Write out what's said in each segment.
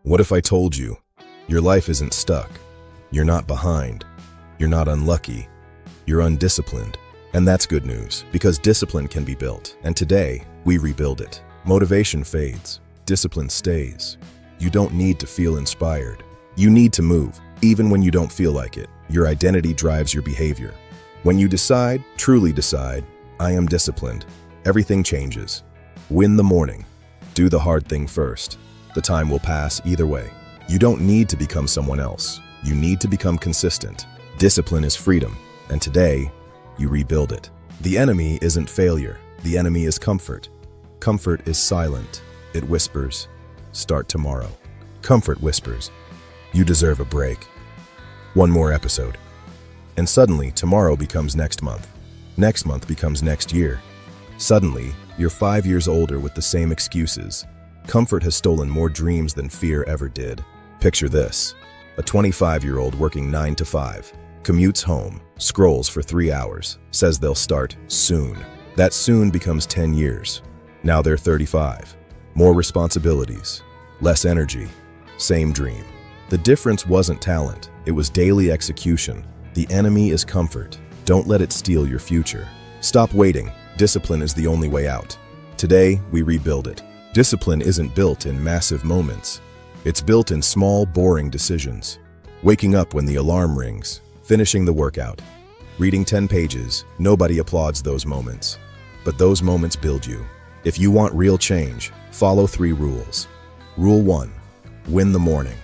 What if I told you your life isn't stuck? You're not behind. You're not unlucky. You're undisciplined. And that's good news, because discipline can be built, and today we rebuild it. Motivation fades. Discipline stays. You don't need to feel inspired. You need to move, even when you don't feel like it. Your identity drives your behavior. When you decide, truly decide, I am disciplined, everything changes. Win the morning. Do the hard thing first. The time will pass either way. You don't need to become someone else. You need to become consistent. Discipline is freedom, and today, you rebuild it. The enemy isn't failure. The enemy is comfort. Comfort is silent. It whispers, start tomorrow. Comfort whispers, you deserve a break. One more episode. And suddenly, tomorrow becomes next month. Next month becomes next year. Suddenly, you're 5 years older with the same excuses. Comfort has stolen more dreams than fear ever did. Picture this: a 25-year-old working 9 to 5, commutes home, scrolls for 3 hours, says they'll start soon. That soon becomes 10 years. Now they're 35. More responsibilities, less energy, same dream. The difference wasn't talent, it was daily execution. The enemy is comfort. Don't let it steal your future. Stop waiting. Discipline is the only way out. Today, we rebuild it. Discipline isn't built in massive moments. It's built in small, boring decisions. Waking up when the alarm rings, finishing the workout, reading 10 pages, nobody applauds those moments. But those moments build you. If you want real change, follow 3 rules. Rule 1, win the morning.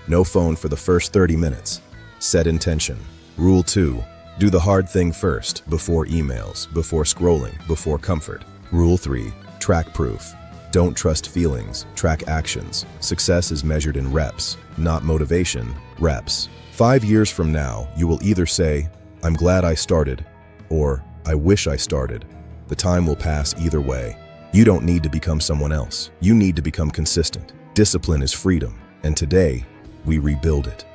No phone for the first 30 minutes. Set intention. Rule 2, do the hard thing first, before emails, before scrolling, before comfort. Rule 3, track proof. Don't trust feelings, track actions. Success is measured in reps, not motivation, reps. 5 years from now, you will either say, I'm glad I started, or I wish I started. The time will pass either way. You don't need to become someone else. You need to become consistent. Discipline is freedom, and today, we rebuild it.